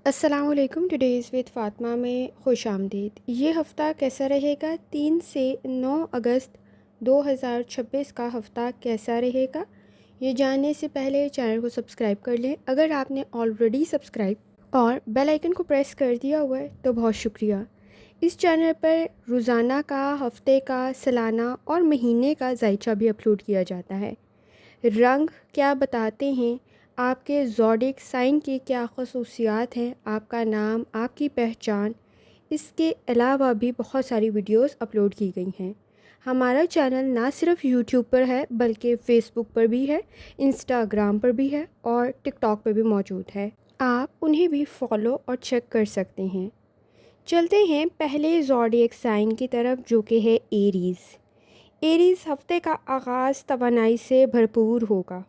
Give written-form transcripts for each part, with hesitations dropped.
السلام علیکم. Today's with Fatima میں خوش آمدید. یہ ہفتہ کیسا رہے گا؟ 3 سے 9 اگست 2026 کا ہفتہ کیسا رہے گا؟ یہ جاننے سے پہلے چینل کو سبسکرائب کر لیں. اگر آپ نے آلریڈی سبسکرائب اور بیل آئیکن کو پریس کر دیا ہوا ہے تو بہت شکریہ. اس چینل پر روزانہ کا، ہفتے کا، سالانہ اور مہینے کا ذائچہ بھی اپلوڈ کیا جاتا ہے. رنگ کیا بتاتے ہیں؟ آپ کے زوڈیک سائن کی کیا خصوصیات ہیں؟ آپ کا نام، آپ کی پہچان. اس کے علاوہ بھی بہت ساری ویڈیوز اپلوڈ کی گئی ہیں. ہمارا چینل نہ صرف یوٹیوب پر ہے بلکہ فیس بک پر بھی ہے، انسٹاگرام پر بھی ہے اور ٹک ٹاک پر بھی موجود ہے. آپ انہیں بھی فالو اور چیک کر سکتے ہیں. چلتے ہیں پہلے زوڈیک سائن کی طرف جو کہ ہے ایریز. ایریز ہفتے کا آغاز توانائی سے بھرپور ہوگا.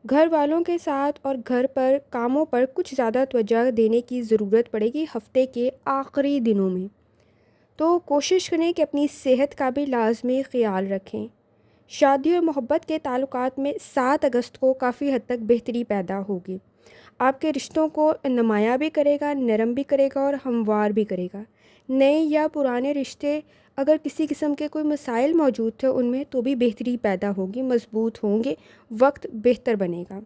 گھر والوں کے ساتھ اور گھر پر کاموں پر کچھ زیادہ توجہ دینے کی ضرورت پڑے گی ہفتے کے آخری دنوں میں، تو کوشش کریں کہ اپنی صحت کا بھی لازمی خیال رکھیں. شادی اور محبت کے تعلقات میں 7 اگست کو کافی حد تک بہتری پیدا ہوگی. آپ کے رشتوں کو نمایاں بھی کرے گا، نرم بھی کرے گا اور ہموار بھی کرے گا. نئے یا پرانے رشتے اگر کسی قسم کے کوئی مسائل موجود تھے ان میں تو بھی بہتری پیدا ہوگی، مضبوط ہوں گے، وقت بہتر بنے گا.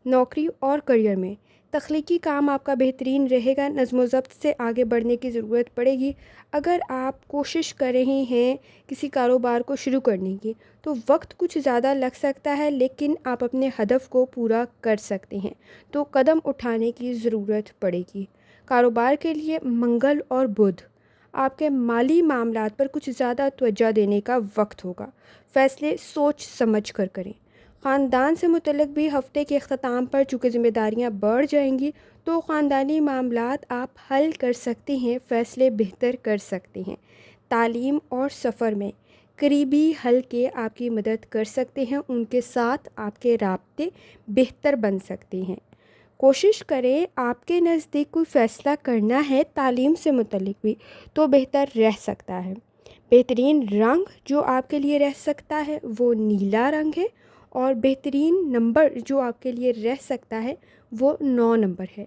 نوکری اور کریئر میں تخلیقی کام آپ کا بہترین رہے گا. نظم و ضبط سے آگے بڑھنے کی ضرورت پڑے گی. اگر آپ کوشش کر رہے ہیں کسی کاروبار کو شروع کرنے کی تو وقت کچھ زیادہ لگ سکتا ہے، لیکن آپ اپنے ہدف کو پورا کر سکتے ہیں، تو قدم اٹھانے کی ضرورت پڑے گی. کاروبار کے لیے منگل اور بدھ آپ کے مالی معاملات پر کچھ زیادہ توجہ دینے کا وقت ہوگا. فیصلے سوچ سمجھ کر کریں. خاندان سے متعلق بھی ہفتے کے اختتام پر چونکہ ذمہ داریاں بڑھ جائیں گی تو خاندانی معاملات آپ حل کر سکتے ہیں، فیصلے بہتر کر سکتے ہیں. تعلیم اور سفر میں قریبی حلقے آپ کی مدد کر سکتے ہیں، ان کے ساتھ آپ کے رابطے بہتر بن سکتے ہیں. کوشش کریں آپ کے نزدیک کوئی فیصلہ کرنا ہے تعلیم سے متعلق بھی تو بہتر رہ سکتا ہے. بہترین رنگ جو آپ کے لیے رہ سکتا ہے وہ نیلا رنگ ہے، اور بہترین نمبر جو آپ کے لیے رہ سکتا ہے وہ 9 نمبر ہے.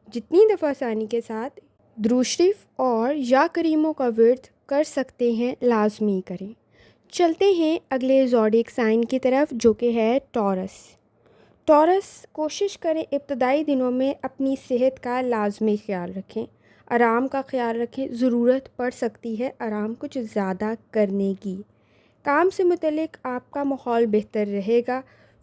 جتنی دفعہ آسانی کے ساتھ درود شریف اور یا کریموں کا ورد کر سکتے ہیں لازمی کریں. چلتے ہیں اگلے زوڈیک سائن کی طرف جو کہ ہے ٹورس. ٹورس کوشش کریں ابتدائی دنوں میں اپنی صحت کا لازمی خیال رکھیں، آرام کا خیال رکھیں. ضرورت پڑ سکتی ہے آرام کچھ زیادہ کرنے کی. کام سے متعلق آپ کا ماحول بہتر رہے گا.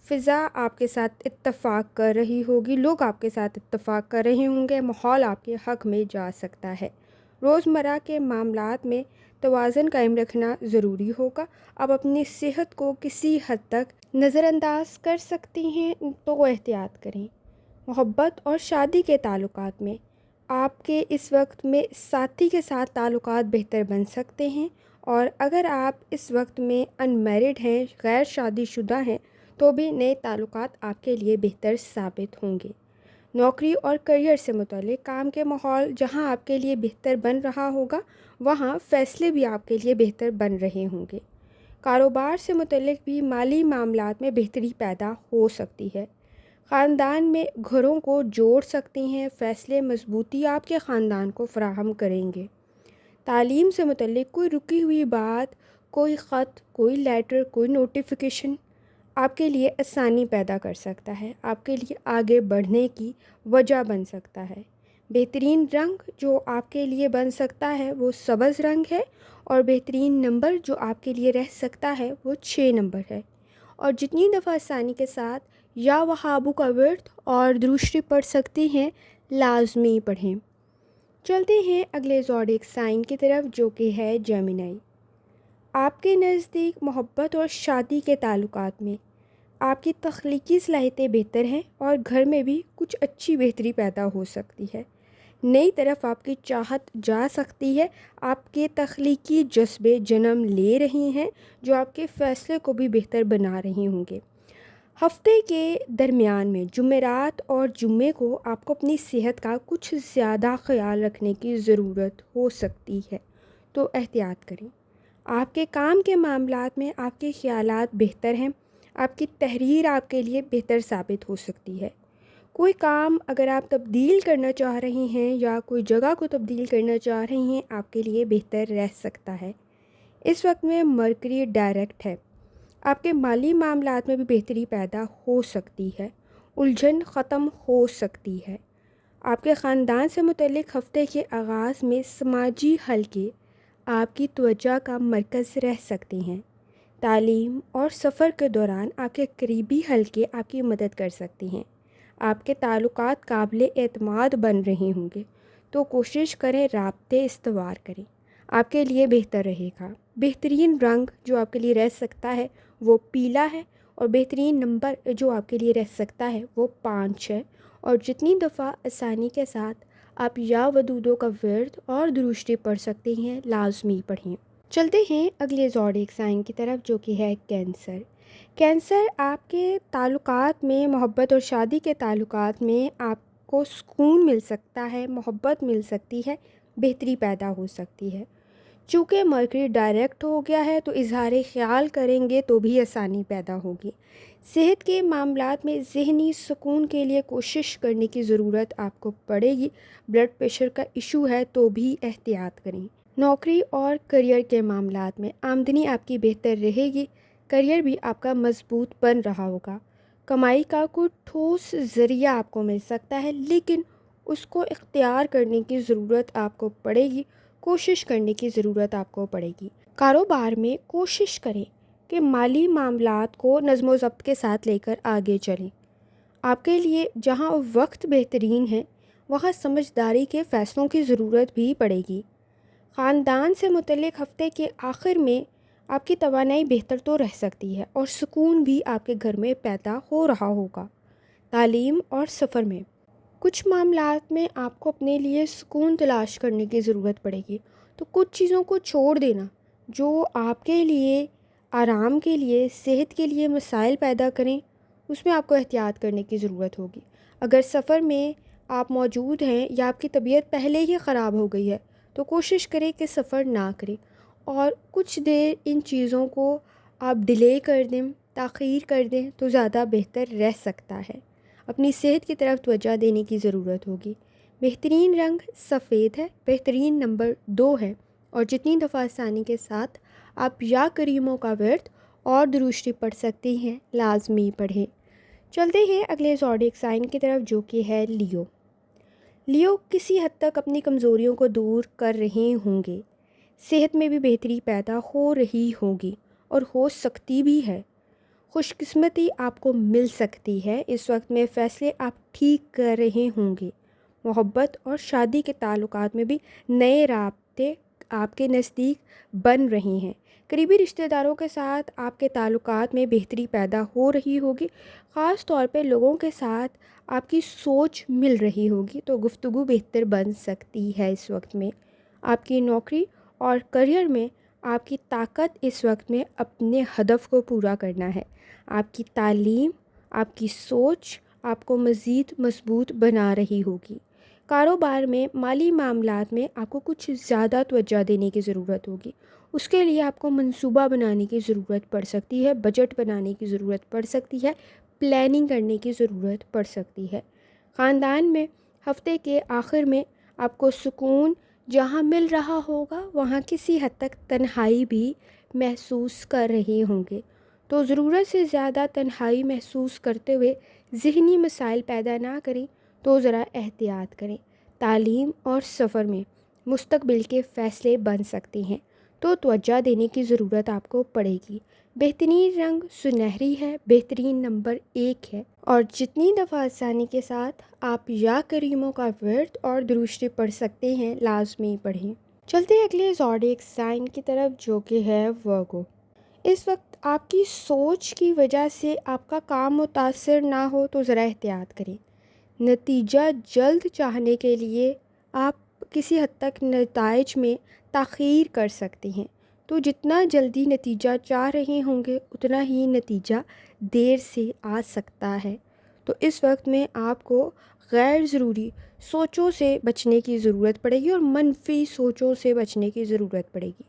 فضا آپ کے ساتھ اتفاق کر رہی ہوگی، لوگ آپ کے ساتھ اتفاق کر رہے ہوں گے، ماحول آپ کے حق میں جا سکتا ہے. روزمرہ کے معاملات میں توازن قائم رکھنا ضروری ہوگا. آپ اپنی صحت کو کسی حد تک نظر انداز کر سکتی ہیں تو احتیاط کریں. محبت اور شادی کے تعلقات میں آپ کے اس وقت میں ساتھی کے ساتھ تعلقات بہتر بن سکتے ہیں، اور اگر آپ اس وقت میں ان میرڈ ہیں، غیر شادی شدہ ہیں، تو بھی نئے تعلقات آپ کے لیے بہتر ثابت ہوں گے. نوکری اور کریئر سے متعلق کام کے ماحول جہاں آپ کے لیے بہتر بن رہا ہوگا وہاں فیصلے بھی آپ کے لیے بہتر بن رہے ہوں گے. کاروبار سے متعلق بھی مالی معاملات میں بہتری پیدا ہو سکتی ہے. خاندان میں گھروں کو جوڑ سکتی ہیں. فیصلے مضبوطی آپ کے خاندان کو فراہم کریں گے. تعلیم سے متعلق کوئی رکی ہوئی بات، کوئی خط، کوئی لیٹر، کوئی نوٹیفیکیشن آپ کے لیے آسانی پیدا کر سکتا ہے، آپ کے لیے آگے بڑھنے کی وجہ بن سکتا ہے. بہترین رنگ جو آپ کے لیے بن سکتا ہے وہ سبز رنگ ہے، اور بہترین نمبر جو آپ کے لیے رہ سکتا ہے وہ 6 نمبر ہے. اور جتنی دفعہ آسانی کے ساتھ یا وہابو کا ورد اور درود شریف پڑھ سکتی ہیں لازمی پڑھیں. چلتے ہیں اگلے زوڈیک سائن کی طرف جو کہ ہے جیمنائی. آپ کے نزدیک محبت اور شادی کے تعلقات میں آپ کی تخلیقی صلاحیتیں بہتر ہیں، اور گھر میں بھی کچھ اچھی بہتری پیدا ہو سکتی ہے. نئی طرف آپ کی چاہت جا سکتی ہے. آپ کے تخلیقی جذبے جنم لے رہی ہیں جو آپ کے فیصلے کو بھی بہتر بنا رہے ہوں گے. ہفتے کے درمیان میں جمعرات اور جمعے کو آپ کو اپنی صحت کا کچھ زیادہ خیال رکھنے کی ضرورت ہو سکتی ہے، تو احتیاط کریں. آپ کے کام کے معاملات میں آپ کے خیالات بہتر ہیں. آپ کی تحریر آپ کے لیے بہتر ثابت ہو سکتی ہے. کوئی کام اگر آپ تبدیل کرنا چاہ رہے ہیں یا کوئی جگہ کو تبدیل کرنا چاہ رہے ہیں، آپ کے لیے بہتر رہ سکتا ہے۔ اس وقت میں مرکری ڈائریکٹ ہے، آپ کے مالی معاملات میں بھی بہتری پیدا ہو سکتی ہے، الجھن ختم ہو سکتی ہے۔ آپ کے خاندان سے متعلق ہفتے کے آغاز میں سماجی حلقے آپ کی توجہ کا مرکز رہ سکتے ہیں۔ تعلیم اور سفر کے دوران آپ کے قریبی حلقے آپ کی مدد کر سکتے ہیں۔ آپ کے تعلقات قابل اعتماد بن رہے ہوں گے، تو کوشش کریں رابطے استوار کریں، آپ کے لیے بہتر رہے گا۔ بہترین رنگ جو آپ کے لیے رہ سکتا ہے وہ پیلا ہے، اور بہترین نمبر جو آپ کے لیے رہ سکتا ہے وہ 5 ہے۔ اور جتنی دفعہ آسانی کے ساتھ آپ یا ودودوں کا ورد اور درشتی پڑھ سکتے ہیں، لازمی پڑھیں۔ چلتے ہیں اگلے زوڈیک سائن کی طرف، جو کہ ہے کینسر۔ کینسر آپ کے تعلقات میں، محبت اور شادی کے تعلقات میں آپ کو سکون مل سکتا ہے، محبت مل سکتی ہے، بہتری پیدا ہو سکتی ہے۔ چونکہ مرکری ڈائریکٹ ہو گیا ہے تو اظہار خیال کریں گے تو بھی آسانی پیدا ہوگی۔ صحت کے معاملات میں ذہنی سکون کے لیے کوشش کرنے کی ضرورت آپ کو پڑے گی۔ بلڈ پریشر کا ایشو ہے تو بھی احتیاط کریں۔ نوکری اور کریئر کے معاملات میں آمدنی آپ کی بہتر رہے گی، کریئر بھی آپ کا مضبوط بن رہا ہوگا۔ کمائی کا کوئی ٹھوس ذریعہ آپ کو مل سکتا ہے، لیکن اس کو اختیار کرنے کی ضرورت آپ کو پڑے گی، کوشش کرنے کی ضرورت آپ کو پڑے گی۔ کاروبار میں کوشش کریں کہ مالی معاملات کو نظم و ضبط کے ساتھ لے کر آگے چلیں۔ آپ کے لیے جہاں وقت بہترین ہے، وہاں سمجھداری کے فیصلوں کی ضرورت بھی پڑے گی۔ خاندان سے متعلق ہفتے کے آخر میں آپ کی توانائی بہتر تو رہ سکتی ہے، اور سکون بھی آپ کے گھر میں پیدا ہو رہا ہوگا۔ تعلیم اور سفر میں کچھ معاملات میں آپ کو اپنے لیے سکون تلاش کرنے کی ضرورت پڑے گی، تو کچھ چیزوں کو چھوڑ دینا جو آپ کے لیے آرام کے لیے، صحت کے لیے مسائل پیدا کریں، اس میں آپ کو احتیاط کرنے کی ضرورت ہوگی۔ اگر سفر میں آپ موجود ہیں یا آپ کی طبیعت پہلے ہی خراب ہو گئی ہے تو کوشش کریں کہ سفر نہ کریں، اور کچھ دیر ان چیزوں کو آپ ڈیلے کر دیں، تاخیر کر دیں تو زیادہ بہتر رہ سکتا ہے۔ اپنی صحت کی طرف توجہ دینے کی ضرورت ہوگی۔ بہترین رنگ سفید ہے، بہترین نمبر 2 ہے، اور جتنی دفعہ آسانی کے ساتھ آپ یا کریموں کا ورد اور درشتی پڑھ سکتے ہیں، لازمی پڑھیں۔ چلتے ہیں اگلے زوڈیک سائن کی طرف، جو کہ ہے لیو۔ لیو کسی حد تک اپنی کمزوریوں کو دور کر رہے ہوں گے، صحت میں بھی بہتری پیدا ہو رہی ہوگی اور ہو سکتی بھی ہے۔ خوش قسمتی آپ کو مل سکتی ہے، اس وقت میں فیصلے آپ ٹھیک کر رہے ہوں گے۔ محبت اور شادی کے تعلقات میں بھی نئے رابطے آپ کے نزدیک بن رہے ہیں۔ قریبی رشتہ داروں کے ساتھ آپ کے تعلقات میں بہتری پیدا ہو رہی ہوگی، خاص طور پہ لوگوں کے ساتھ آپ کی سوچ مل رہی ہوگی، تو گفتگو بہتر بن سکتی ہے۔ اس وقت میں آپ کی نوکری اور کریئر میں آپ کی طاقت اس وقت میں اپنے ہدف کو پورا کرنا ہے۔ آپ کی تعلیم، آپ کی سوچ آپ کو مزید مضبوط بنا رہی ہوگی۔ کاروبار میں مالی معاملات میں آپ کو کچھ زیادہ توجہ دینے کی ضرورت ہوگی، اس کے لیے آپ کو منصوبہ بنانے کی ضرورت پڑ سکتی ہے، بجٹ بنانے کی ضرورت پڑ سکتی ہے، پلاننگ کرنے کی ضرورت پڑ سکتی ہے۔ خاندان میں ہفتے کے آخر میں آپ کو سکون جہاں مل رہا ہوگا، وہاں کسی حد تک تنہائی بھی محسوس کر رہے ہوں گے، تو ضرورت سے زیادہ تنہائی محسوس کرتے ہوئے ذہنی مسائل پیدا نہ کریں، تو ذرا احتیاط کریں۔ تعلیم اور سفر میں مستقبل کے فیصلے بن سکتے ہیں، تو توجہ دینے کی ضرورت آپ کو پڑے گی۔ بہترین رنگ سنہری ہے، بہترین نمبر 1 ہے، اور جتنی دفعہ آسانی کے ساتھ آپ یا کریموں کا ورد اور درشتی پڑھ سکتے ہیں، لازمی پڑھیں۔ چلتے اگلے زوڈیک سائن کی طرف، جو کہ ہے ورگو۔ اس وقت آپ کی سوچ کی وجہ سے آپ کا کام متاثر نہ ہو تو ذرا احتیاط کریں۔ نتیجہ جلد چاہنے کے لیے آپ کسی حد تک نتائج میں تاخیر کر سکتے ہیں، تو جتنا جلدی نتیجہ چاہ رہے ہوں گے اتنا ہی نتیجہ دیر سے آ سکتا ہے۔ تو اس وقت میں آپ کو غیر ضروری سوچوں سے بچنے کی ضرورت پڑے گی، اور منفی سوچوں سے بچنے کی ضرورت پڑے گی۔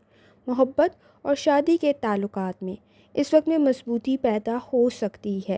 محبت اور شادی کے تعلقات میں اس وقت میں مضبوطی پیدا ہو سکتی ہے۔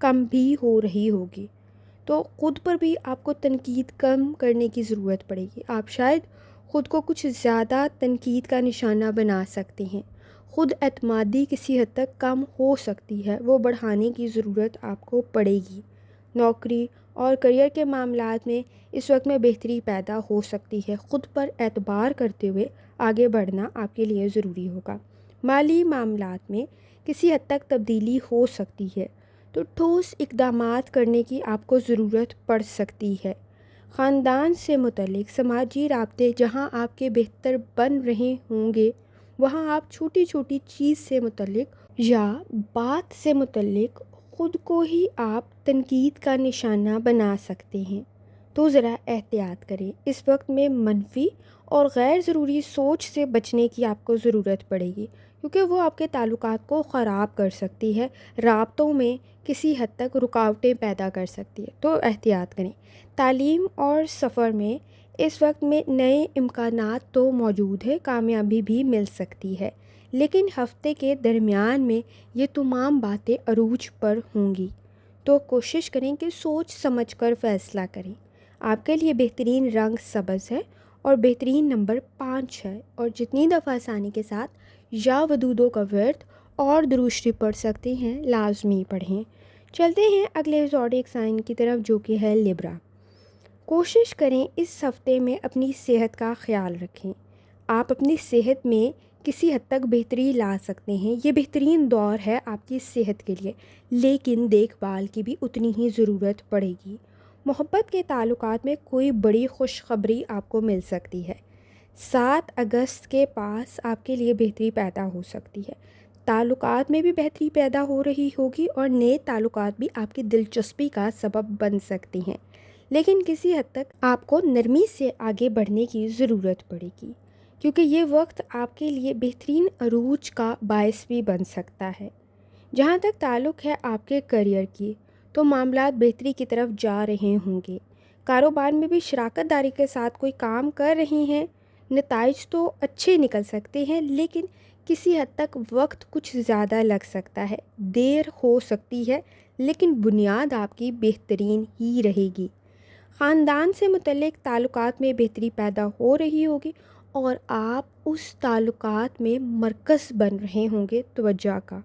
کم بھی ہو رہی ہوگی، تو خود پر بھی آپ کو تنقید کم کرنے کی ضرورت پڑے گی۔ آپ شاید خود کو کچھ زیادہ تنقید کا نشانہ بنا سکتے ہیں۔ خود اعتمادی کسی حد تک کم ہو سکتی ہے، وہ بڑھانے کی ضرورت آپ کو پڑے گی۔ نوکری اور کریئر کے معاملات میں اس وقت میں بہتری پیدا ہو سکتی ہے۔ خود پر اعتبار کرتے ہوئے آگے بڑھنا آپ کے لیے ضروری ہوگا۔ مالی معاملات میں کسی حد تک تبدیلی ہو سکتی ہے، تو ٹھوس اقدامات کرنے کی آپ کو ضرورت پڑ سکتی ہے۔ خاندان سے متعلق سماجی رابطے جہاں آپ کے بہتر بن رہے ہوں گے، وہاں آپ چھوٹی چھوٹی چیز سے متعلق یا بات سے متعلق خود کو ہی آپ تنقید کا نشانہ بنا سکتے ہیں، تو ذرا احتیاط کریں۔ اس وقت میں منفی اور غیر ضروری سوچ سے بچنے کی آپ کو ضرورت پڑے گی، کیونکہ وہ آپ کے تعلقات کو خراب کر سکتی ہے، رابطوں میں کسی حد تک رکاوٹیں پیدا کر سکتی ہے، تو احتیاط کریں۔ تعلیم اور سفر میں اس وقت میں نئے امکانات تو موجود ہیں، کامیابی بھی مل سکتی ہے، لیکن ہفتے کے درمیان میں یہ تمام باتیں عروج پر ہوں گی، تو کوشش کریں کہ سوچ سمجھ کر فیصلہ کریں۔ آپ کے لیے بہترین رنگ سبز ہے اور بہترین نمبر 5 ہے، اور جتنی دفعہ آسانی کے ساتھ یا ودودوں کا ورد اور درود شریف پڑھ سکتے ہیں لازمی پڑھیں۔ چلتے ہیں اگلے زوڈیک سائن کی طرف، جو کہ ہے لیبرا۔ کوشش کریں اس ہفتے میں اپنی صحت کا خیال رکھیں۔ آپ اپنی صحت میں کسی حد تک بہتری لا سکتے ہیں۔ یہ بہترین دور ہے آپ کی صحت کے لیے، لیکن دیکھ بھال کی بھی اتنی ہی ضرورت پڑے گی۔ محبت کے تعلقات میں کوئی بڑی خوشخبری آپ کو مل سکتی ہے۔ 7 اگست کے پاس آپ کے لیے بہتری پیدا ہو سکتی ہے۔ تعلقات میں بھی بہتری پیدا ہو رہی ہوگی، اور نئے تعلقات بھی آپ کی دلچسپی کا سبب بن سکتی ہیں، لیکن کسی حد تک آپ کو نرمی سے آگے بڑھنے کی ضرورت پڑے گی، کیونکہ یہ وقت آپ کے لیے بہترین عروج کا باعث بھی بن سکتا ہے۔ جہاں تک تعلق ہے آپ کے کریئر کی، تو معاملات بہتری کی طرف جا رہے ہوں گے۔ کاروبار میں بھی شراکت داری کے ساتھ کوئی کام کر رہے ہیں، نتائج تو اچھے نکل سکتے ہیں، لیکن کسی حد تک وقت کچھ زیادہ لگ سکتا ہے، دیر ہو سکتی ہے، لیکن بنیاد آپ کی بہترین ہی رہے گی۔ خاندان سے متعلق تعلقات میں بہتری پیدا ہو رہی ہوگی، اور آپ اس تعلقات میں مرکز بن رہے ہوں گے توجہ کا۔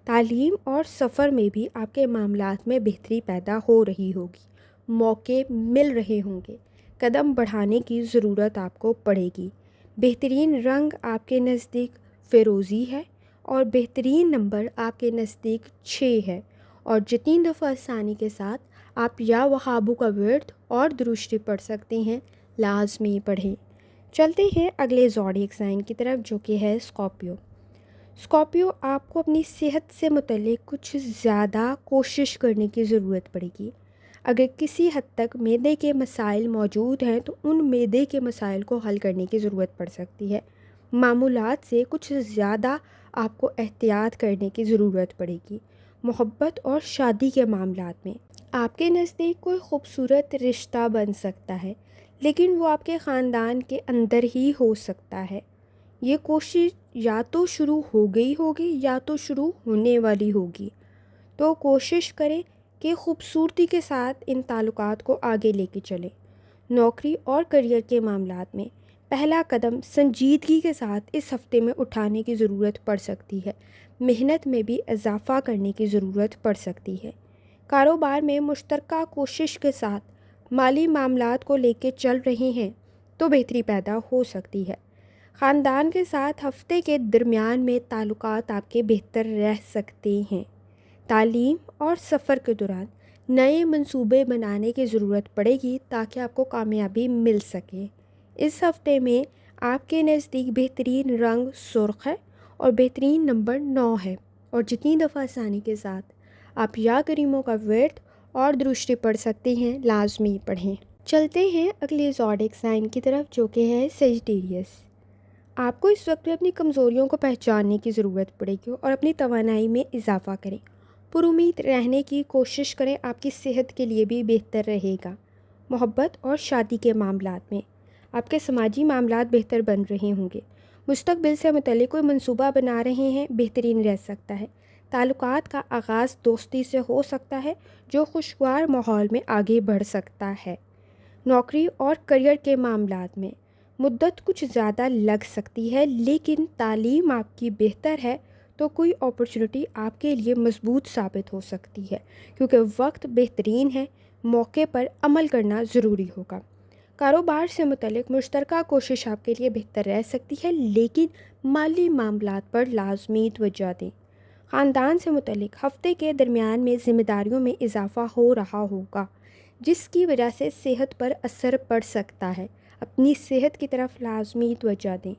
تعلیم اور سفر میں بھی آپ کے معاملات میں بہتری پیدا ہو رہی ہوگی، موقع مل رہے ہوں گے، قدم بڑھانے کی ضرورت آپ کو پڑے گی۔ بہترین رنگ آپ کے نزدیک فیروزی ہے، اور بہترین نمبر آپ کے نزدیک 6 ہے، اور جتنی دفعہ آسانی کے ساتھ آپ یا وہابو کا ورد اور درود شریف پڑھ سکتے ہیں لازمی پڑھیں۔ چلتے ہیں اگلے زوڈیک سائن کی طرف، جو کہ ہے اسکارپیو۔ اسکارپیو، آپ کو اپنی صحت سے متعلق کچھ زیادہ کوشش کرنے کی ضرورت پڑے گی۔ اگر کسی حد تک معدے کے مسائل موجود ہیں، تو ان معدے کے مسائل کو حل کرنے کی ضرورت پڑ سکتی ہے۔ معمولات سے کچھ زیادہ آپ کو احتیاط کرنے کی ضرورت پڑے گی۔ محبت اور شادی کے معاملات میں آپ کے نزدیک کوئی خوبصورت رشتہ بن سکتا ہے، لیکن وہ آپ کے خاندان کے اندر ہی ہو سکتا ہے۔ یہ کوشش یا تو شروع ہو گئی ہوگی یا تو شروع ہونے والی ہوگی، تو کوشش کریں کہ خوبصورتی کے ساتھ ان تعلقات کو آگے لے کے چلیں۔ نوکری اور کریئر کے معاملات میں پہلا قدم سنجیدگی کے ساتھ اس ہفتے میں اٹھانے کی ضرورت پڑ سکتی ہے۔ محنت میں بھی اضافہ کرنے کی ضرورت پڑ سکتی ہے۔ کاروبار میں مشترکہ کوشش کے ساتھ مالی معاملات کو لے کے چل رہے ہیں، تو بہتری پیدا ہو سکتی ہے۔ خاندان کے ساتھ ہفتے کے درمیان میں تعلقات آپ کے بہتر رہ سکتے ہیں۔ تعلیم اور سفر کے دوران نئے منصوبے بنانے کی ضرورت پڑے گی، تاکہ آپ کو کامیابی مل سکے۔ اس ہفتے میں آپ کے نزدیک بہترین رنگ سرخ ہے، اور بہترین نمبر 9 ہے، اور جتنی دفعہ آسانی کے ساتھ آپ یا کریموں کا ورد اور درود شریف پڑھ سکتے ہیں لازمی پڑھیں۔ چلتے ہیں اگلے زوڈیک سائن کی طرف، جو کہ ہے سیجیٹیریس۔ آپ کو اس وقت میں اپنی کمزوریوں کو پہچاننے کی ضرورت پڑے گی، اور اپنی توانائی میں اضافہ کریں۔ پر امید رہنے کی کوشش کریں، آپ کی صحت کے لیے بھی بہتر رہے گا۔ محبت اور شادی کے معاملات میں آپ کے سماجی معاملات بہتر بن رہے ہوں گے۔ مستقبل سے متعلق کوئی منصوبہ بنا رہے ہیں، بہترین رہ سکتا ہے۔ تعلقات کا آغاز دوستی سے ہو سکتا ہے جو خوشگوار ماحول میں آگے بڑھ سکتا ہے۔ نوکری اور کریئر کے معاملات میں مدت کچھ زیادہ لگ سکتی ہے، لیکن تعلیم آپ کی بہتر ہے تو کوئی اپرچونٹی آپ کے لیے مضبوط ثابت ہو سکتی ہے، کیونکہ وقت بہترین ہے، موقع پر عمل کرنا ضروری ہوگا۔ کاروبار سے متعلق مشترکہ کوشش آپ کے لیے بہتر رہ سکتی ہے، لیکن مالی معاملات پر لازمی توجہ دیں۔ خاندان سے متعلق ہفتے کے درمیان میں ذمہ داریوں میں اضافہ ہو رہا ہوگا، جس کی وجہ سے صحت پر اثر پڑ سکتا ہے۔ اپنی صحت کی طرف لازمی توجہ دیں۔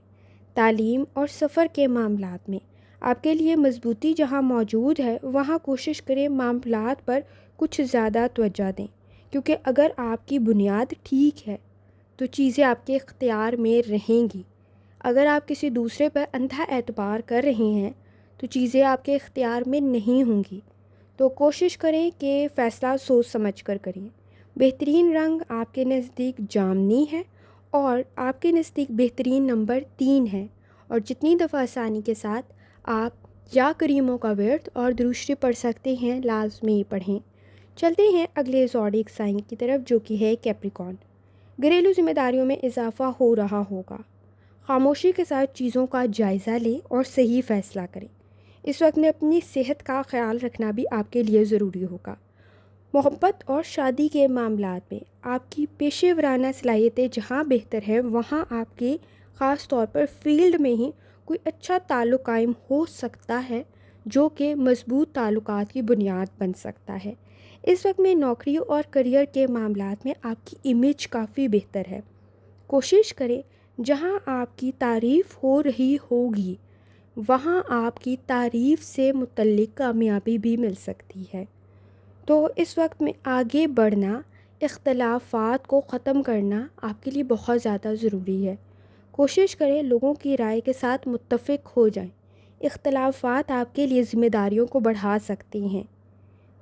تعلیم اور سفر کے معاملات میں آپ کے لیے مضبوطی جہاں موجود ہے، وہاں کوشش کریں معاملات پر کچھ زیادہ توجہ دیں، کیونکہ اگر آپ کی بنیاد ٹھیک ہے تو چیزیں آپ کے اختیار میں رہیں گی۔ اگر آپ کسی دوسرے پر اندھا اعتبار کر رہے ہیں تو چیزیں آپ کے اختیار میں نہیں ہوں گی، تو کوشش کریں کہ فیصلہ سوچ سمجھ کر کریں۔ بہترین رنگ آپ کے نزدیک جامنی ہے اور آپ کے نزدیک بہترین نمبر 3 ہے، اور جتنی دفعہ آسانی کے ساتھ آپ یا کریموں کا ورد اور درود پڑھ سکتے ہیں، لازمی پڑھیں۔ چلتے ہیں اگلے زوڈیک سائن کی طرف جو کہ ہے کیپریکارن۔ گھریلو ذمہ داریوں میں اضافہ ہو رہا ہوگا۔ خاموشی کے ساتھ چیزوں کا جائزہ لیں اور صحیح فیصلہ کریں۔ اس وقت میں اپنی صحت کا خیال رکھنا بھی آپ کے لیے ضروری ہوگا۔ محبت اور شادی کے معاملات میں آپ کی پیشے ورانہ صلاحیتیں جہاں بہتر ہے، وہاں آپ کے خاص طور پر فیلڈ میں ہی کوئی اچھا تعلق قائم ہو سکتا ہے جو کہ مضبوط تعلقات کی بنیاد بن سکتا ہے۔ اس وقت میں نوکری اور کریئر کے معاملات میں آپ کی امیج کافی بہتر ہے۔ کوشش کریں جہاں آپ کی تعریف ہو رہی ہوگی وہاں آپ کی تعریف سے متعلق کامیابی بھی مل سکتی ہے۔ تو اس وقت میں آگے بڑھنا، اختلافات کو ختم کرنا آپ کے لیے بہت زیادہ ضروری ہے۔ کوشش کریں لوگوں کی رائے کے ساتھ متفق ہو جائیں۔ اختلافات آپ کے لیے ذمہ داریوں کو بڑھا سکتے ہیں۔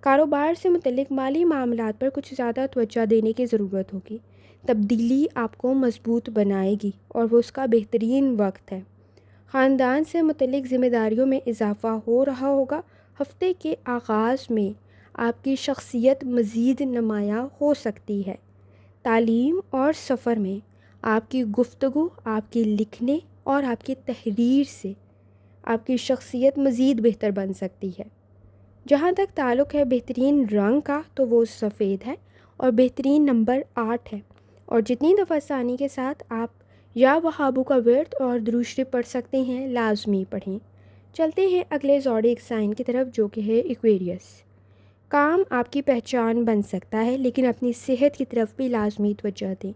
کاروبار سے متعلق مالی معاملات پر کچھ زیادہ توجہ دینے کی ضرورت ہوگی۔ تبدیلی آپ کو مضبوط بنائے گی اور وہ اس کا بہترین وقت ہے۔ خاندان سے متعلق ذمہ داریوں میں اضافہ ہو رہا ہوگا۔ ہفتے کے آغاز میں آپ کی شخصیت مزید نمایاں ہو سکتی ہے۔ تعلیم اور سفر میں آپ کی گفتگو، آپ کے لکھنے اور آپ کی تحریر سے آپ کی شخصیت مزید بہتر بن سکتی ہے۔ جہاں تک تعلق ہے بہترین رنگ کا تو وہ سفید ہے اور بہترین نمبر 8 ہے، اور جتنی دفعہ آسانی کے ساتھ آپ یا وہابو کا ورد اور درود پڑھ سکتے ہیں، لازمی پڑھیں۔ چلتے ہیں اگلے زوڈیک سائن کی طرف جو کہ ہے ایکویریس۔ کام آپ کی پہچان بن سکتا ہے، لیکن اپنی صحت کی طرف بھی لازمی توجہ دیں۔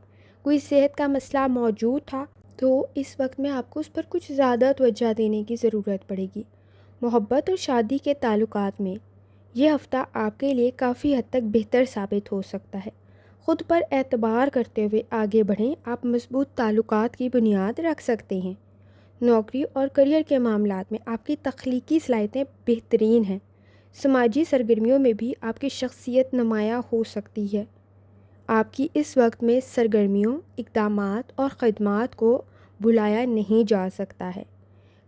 کوئی صحت کا مسئلہ موجود تھا تو اس وقت میں آپ کو اس پر کچھ زیادہ توجہ دینے کی ضرورت پڑے گی۔ محبت اور شادی کے تعلقات میں یہ ہفتہ آپ کے لیے کافی حد تک بہتر ثابت ہو سکتا ہے۔ خود پر اعتبار کرتے ہوئے آگے بڑھیں، آپ مضبوط تعلقات کی بنیاد رکھ سکتے ہیں۔ نوکری اور کریئر کے معاملات میں آپ کی تخلیقی صلاحیتیں بہترین ہیں۔ سماجی سرگرمیوں میں بھی آپ کی شخصیت نمایاں ہو سکتی ہے۔ آپ کی اس وقت میں سرگرمیوں، اقدامات اور خدمات کو بھلایا نہیں جا سکتا ہے۔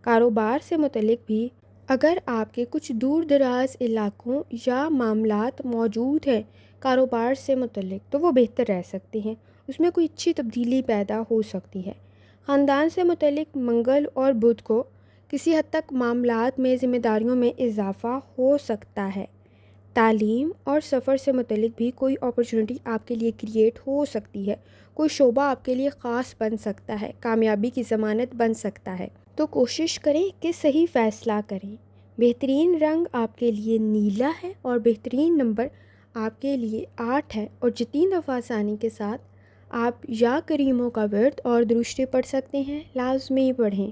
کاروبار سے متعلق بھی اگر آپ کے کچھ دور دراز علاقوں یا معاملات موجود ہیں کاروبار سے متعلق تو وہ بہتر رہ سکتے ہیں، اس میں کوئی اچھی تبدیلی پیدا ہو سکتی ہے۔ خاندان سے متعلق منگل اور بدھ کو کسی حد تک معاملات میں ذمہ داریوں میں اضافہ ہو سکتا ہے۔ تعلیم اور سفر سے متعلق بھی کوئی اپرچونٹی آپ کے لیے کریٹ ہو سکتی ہے، کوئی شعبہ آپ کے لیے خاص بن سکتا ہے، کامیابی کی ضمانت بن سکتا ہے، تو کوشش کریں کہ صحیح فیصلہ کریں۔ بہترین رنگ آپ کے لیے نیلا ہے اور بہترین نمبر آپ کے لیے 8 ہے، اور جتنی دفعہ آسانی کے ساتھ آپ یا کریموں کا ورد اور درود پڑھ سکتے ہیں، لازمی پڑھیں۔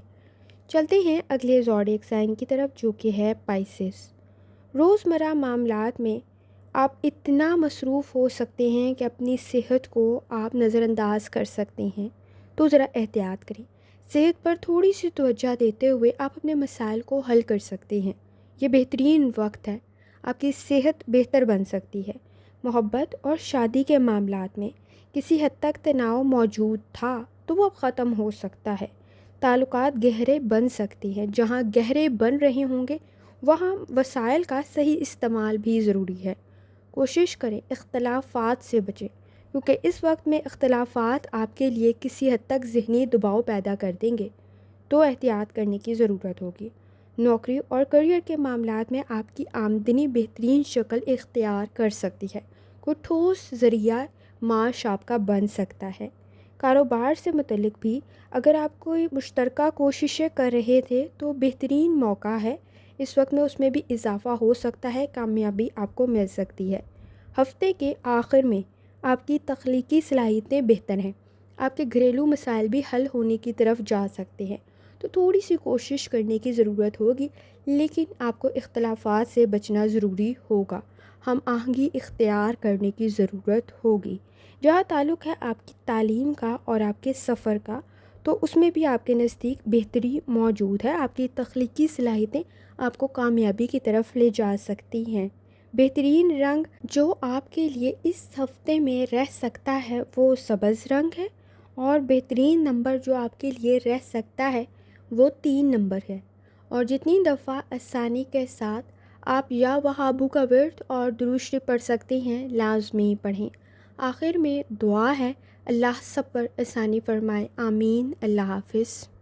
چلتے ہیں اگلے زوڈیک سائن کی طرف جو کہ ہے پائسس۔ روزمرہ معاملات میں آپ اتنا مصروف ہو سکتے ہیں کہ اپنی صحت کو آپ نظر انداز کر سکتے ہیں، تو ذرا احتیاط کریں۔ صحت پر تھوڑی سی توجہ دیتے ہوئے آپ اپنے مسائل کو حل کر سکتے ہیں۔ یہ بہترین وقت ہے، آپ کی صحت بہتر بن سکتی ہے۔ محبت اور شادی کے معاملات میں کسی حد تک تناؤ موجود تھا تو وہ اب ختم ہو سکتا ہے۔ تعلقات گہرے بن سکتی ہیں۔ جہاں گہرے بن رہے ہوں گے وہاں وسائل کا صحیح استعمال بھی ضروری ہے۔ کوشش کریں اختلافات سے بچیں، کیونکہ اس وقت میں اختلافات آپ کے لیے کسی حد تک ذہنی دباؤ پیدا کر دیں گے، تو احتیاط کرنے کی ضرورت ہوگی۔ نوکری اور کریئر کے معاملات میں آپ کی آمدنی بہترین شکل اختیار کر سکتی ہے۔ کوئی ٹھوس ذریعہ معاش آپ کا بن سکتا ہے۔ کاروبار سے متعلق بھی اگر آپ کوئی مشترکہ کوششیں کر رہے تھے تو بہترین موقع ہے، اس وقت میں اس میں بھی اضافہ ہو سکتا ہے، کامیابی آپ کو مل سکتی ہے۔ ہفتے کے آخر میں آپ کی تخلیقی صلاحیتیں بہتر ہیں، آپ کے گھریلو مسائل بھی حل ہونے کی طرف جا سکتے ہیں، تو تھوڑی سی کوشش کرنے کی ضرورت ہوگی، لیکن آپ کو اختلافات سے بچنا ضروری ہوگا، ہم آہنگی اختیار کرنے کی ضرورت ہوگی۔ جہاں تعلق ہے آپ کی تعلیم کا اور آپ کے سفر کا، تو اس میں بھی آپ کے نزدیک بہتری موجود ہے، آپ کی تخلیقی صلاحیتیں آپ کو کامیابی کی طرف لے جا سکتی ہیں۔ بہترین رنگ جو آپ کے لیے اس ہفتے میں رہ سکتا ہے وہ سبز رنگ ہے، اور بہترین نمبر جو آپ کے لیے رہ سکتا ہے وہ 3 نمبر ہے۔ اور جتنی دفعہ آسانی کے ساتھ آپ یا وہابو کا ورد اور درود شریف پڑھ سکتے ہیں لازمی پڑھیں۔ آخر میں دعا ہے، اللہ سب پر آسانی فرمائے، آمین۔ اللہ حافظ۔